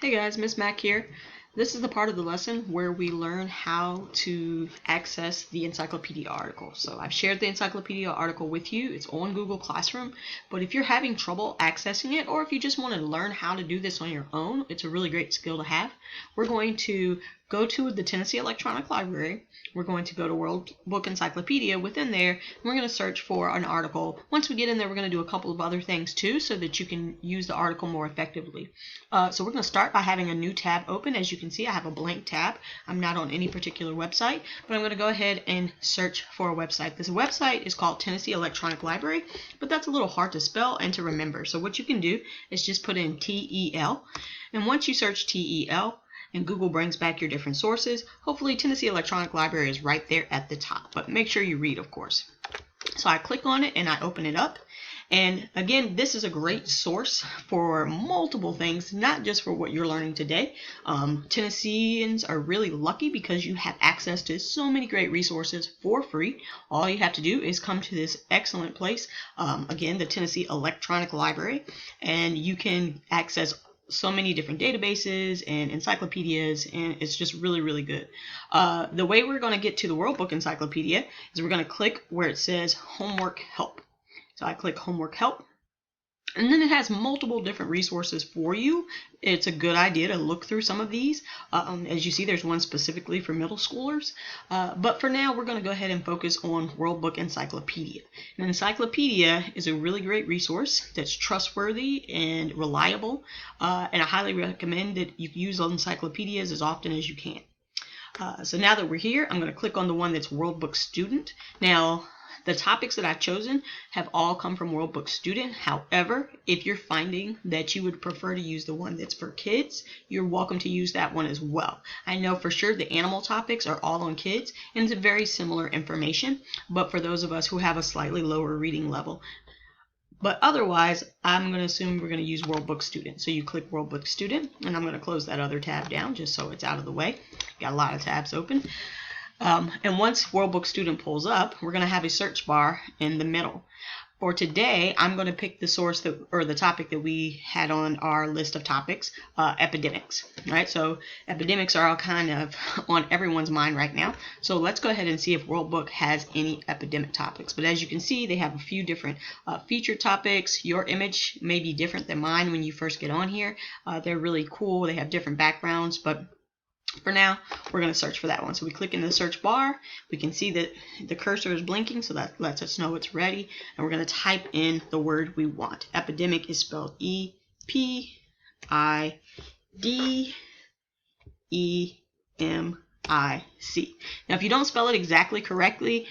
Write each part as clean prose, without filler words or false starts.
Hey guys, Miss Mac here. This is the part of the lesson where we learn how to access the encyclopedia article. So I've shared the encyclopedia article with you. It's on Google Classroom, but if you're having trouble accessing it, or if you just want to learn how to do this on your own, it's a really great skill to have. We're going to go to the Tennessee Electronic Library. We're going to go to World Book Encyclopedia. Within there, we're going to search for an article. Once we get in there, we're going to do a couple of other things too so that you can use the article more effectively. So we're going to start by having a new tab open. As you can see, I have a blank tab. I'm not on any particular website, but I'm going to go ahead and search for a website. This website is called Tennessee Electronic Library, but that's a little hard to spell and to remember. So what you can do is just put in TEL, and once you search TEL, and Google brings back your different sources, hopefully Tennessee Electronic Library is right there at the top, but make sure you read, of course. So I click on it and I open it up. And again, this is a great source for multiple things, not just for what you're learning today. Tennesseans are really lucky because you have access to so many great resources for free. All you have to do is come to this excellent place, again, the Tennessee Electronic Library, and you can access so many different databases and encyclopedias, and it's just really, really good. The way we're going to get to the World Book Encyclopedia is we're going to click where it says Homework Help. So I click Homework Help, and then it has multiple different resources for you. It's a good idea to look through some of these. As you see, there's one specifically for middle schoolers. But for now, we're going to go ahead and focus on World Book Encyclopedia. An encyclopedia is a really great resource that's trustworthy and reliable. And I highly recommend that you use encyclopedias as often as you can. So now that we're here, I'm going to click on the one that's World Book Student. Now, the topics that I've chosen have all come from World Book Student. However, if you're finding that you would prefer to use the one that's for kids, you're welcome to use that one as well. I know for sure the animal topics are all on kids, and it's very similar information, but for those of us who have a slightly lower reading level. But otherwise, I'm going to assume we're going to use World Book Student. So you click World Book Student, and I'm going to close that other tab down just so it's out of the way. Got a lot of tabs open. And once World Book Student pulls up, we're going to have a search bar in the middle. For today, I'm going to pick the source the topic that we had on our list of topics, epidemics. Right? So epidemics are all kind of on everyone's mind right now. So let's go ahead and see if World Book has any epidemic topics. But as you can see, they have a few different featured topics. Your image may be different than mine when you first get on here. They're really cool. They have different backgrounds, but for now, we're going to search for that one. So we click in the search bar. We can see that the cursor is blinking, so that lets us know it's ready. And we're going to type in the word we want. Epidemic is spelled E-P-I-D-E-M-I-C. Now, if you don't spell it exactly correctly,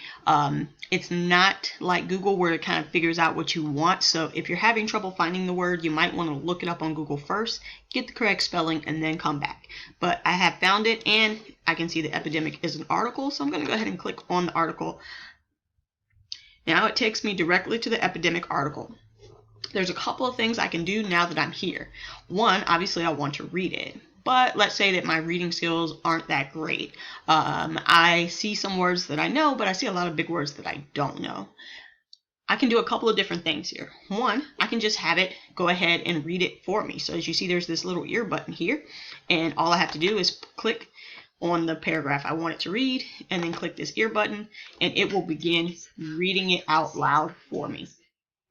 it's not like Google where it kind of figures out what you want. So if you're having trouble finding the word, you might want to look it up on Google first, get the correct spelling, and then come back. But I have found it, and I can see the epidemic is an article, so I'm going to go ahead and click on the article. Now it takes me directly to the epidemic article. There's a couple of things I can do now that I'm here. One, obviously I want to read it. But let's say that my reading skills aren't that great. I see some words that I know, but I see a lot of big words that I don't know. I can do a couple of different things here. One, I can just have it go ahead and read it for me. So as you see, there's this little ear button here, and all I have to do is click on the paragraph I want it to read, and then click this ear button, and it will begin reading it out loud for me.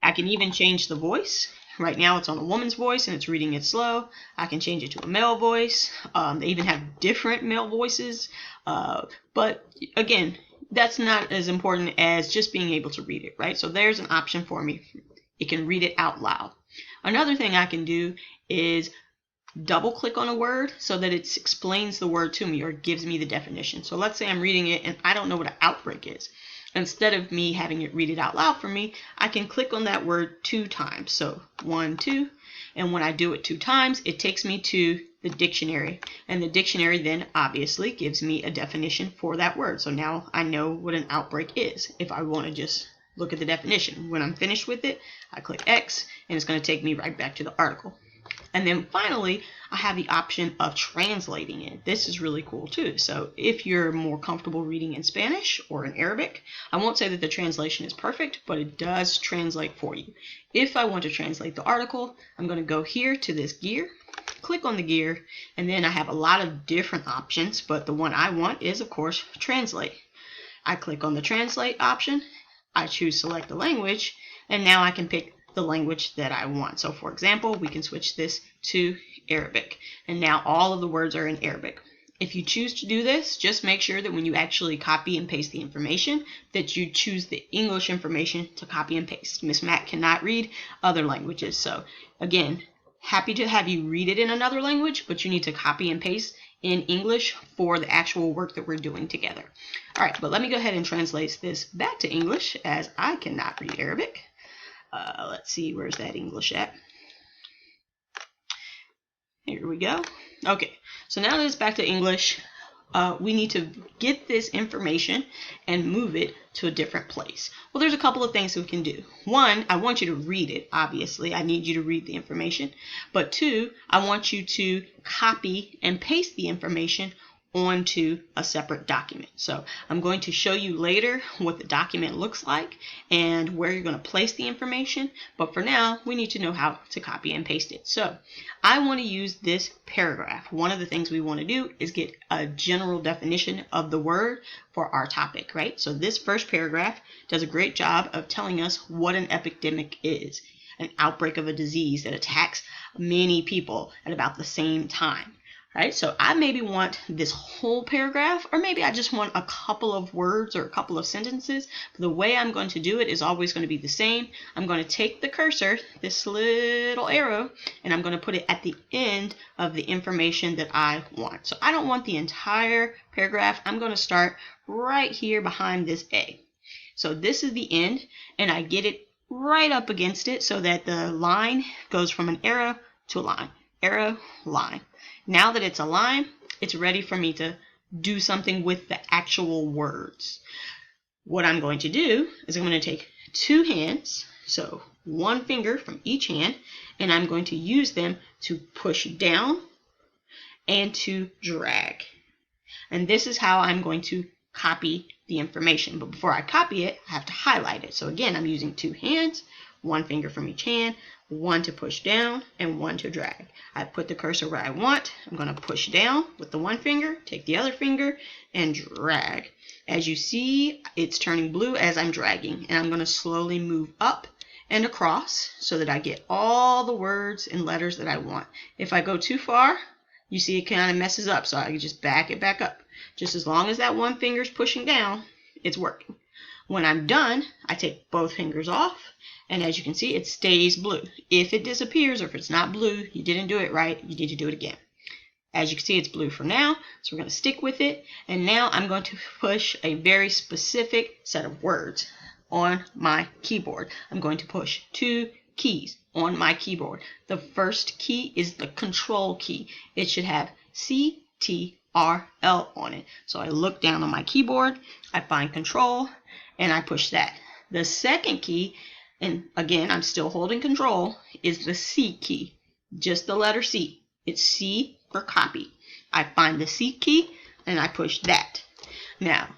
I can even change the voice. Right now it's on a woman's voice and it's reading it slow. I can change it to a male voice. They even have different male voices. But again, that's not as important as just being able to read it, right? So there's an option for me. It can read it out loud. Another thing I can do is double click on a word so that it explains the word to me or gives me the definition. So let's say I'm reading it and I don't know what an outbreak is. Instead of me having it read it out loud for me, I can click on that word 2 times. So 1, 2, and when I do it 2 times, it takes me to the dictionary. And the dictionary then obviously gives me a definition for that word. So now I know what an outbreak is if I want to just look at the definition. When I'm finished with it, I click X, and it's going to take me right back to the article. And then finally, I have the option of translating it. This is really cool too. So if you're more comfortable reading in Spanish or in Arabic, I won't say that the translation is perfect, but it does translate for you. If I want to translate the article, I'm going to go here to this gear, click on the gear, and then I have a lot of different options, but the one I want is, of course, translate. I click on the translate option, I choose select the language, and now I can pick the language that I want. So for example, we can switch this to Arabic, and now all of the words are in Arabic. If you choose to do this, just make sure that when you actually copy and paste the information, that you choose the English information to copy and paste. Miss Mac cannot read other languages. So again, happy to have you read it in another language, but you need to copy and paste in English for the actual work that we're doing together. All right, but let me go ahead and translate this back to English, as I cannot read Arabic. Let's see, where's that English at? Here we go. Okay, so now that it's back to English, we need to get this information and move it to a different place. Well, there's a couple of things we can do. One, I want you to read it, obviously. I need you to read the information. But two, I want you to copy and paste the information onto a separate document. So I'm going to show you later what the document looks like and where you're going to place the information, but for now we need to know how to copy and paste it. So I want to use this paragraph. One of the things we want to do is get a general definition of the word for our topic, right? So this first paragraph does a great job of telling us what an epidemic is, an outbreak of a disease that attacks many people at about the same time. Right, so I maybe want this whole paragraph, or maybe I just want a couple of words or a couple of sentences. But the way I'm going to do it is always going to be the same. I'm going to take the cursor, this little arrow, and I'm going to put it at the end of the information that I want. So I don't want the entire paragraph. I'm going to start right here behind this A. So this is the end, and I get it right up against it so that the line goes from an arrow to a line. Arrow, line. Now that it's a line, it's ready for me to do something with the actual words. What I'm going to do is I'm going to take two hands, so one finger from each hand, and I'm going to use them to push down and to drag. And this is how I'm going to copy the information. But before I copy it, I have to highlight it. So again, I'm using two hands, one finger from each hand, one to push down and one to drag. I put the cursor where I want. I'm going to push down with the one finger, take the other finger, and drag. As you see, it's turning blue as I'm dragging, and I'm going to slowly move up and across so that I get all the words and letters that I want. If I go too far, you see it kind of messes up, so I can just back it back up. Just as long as that one finger is pushing down, it's working. When I'm done, I take both fingers off, and as you can see, it stays blue. If it disappears or if it's not blue, you didn't do it right. You need to do it again. As you can see, it's blue for now, so we're going to stick with it. And now I'm going to push a very specific set of words on my keyboard. I'm going to push two keys on my keyboard. The first key is the control key. It should have CTRL on it. So I look down on my keyboard, I find control, and I push that. The second key, and again, I'm still holding control, is the C key. Just the letter C. It's C for copy. I find the C key, and I push that. Now,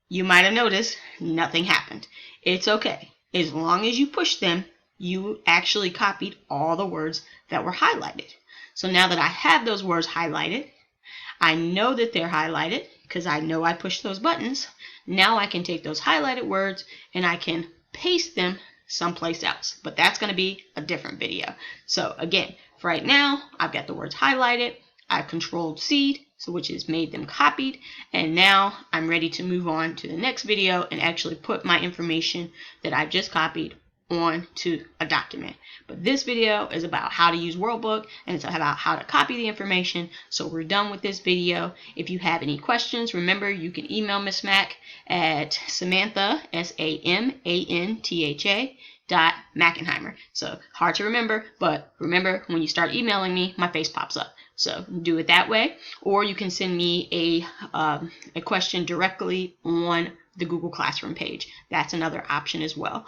you might have noticed nothing happened. It's okay. As long as you push them, you actually copied all the words that were highlighted. So now that I have those words highlighted, I know that they're highlighted because I know I pushed those buttons. Now I can take those highlighted words and I can paste them someplace else. But that's going to be a different video. So again, for right now, I've got the words highlighted. I've controlled C, so which has made them copied. And now I'm ready to move on to the next video and actually put my information that I've just copied onto a document. But this video is about how to use Worldbook, and it's about how to copy the information. So we're done with this video. If you have any questions, remember you can email Miss Mac at Samantha, SAMANTHA .Mackenheimer. So hard to remember, but remember when you start emailing me, my face pops up. So do it that way, or you can send me a question directly on the Google Classroom page. That's another option as well.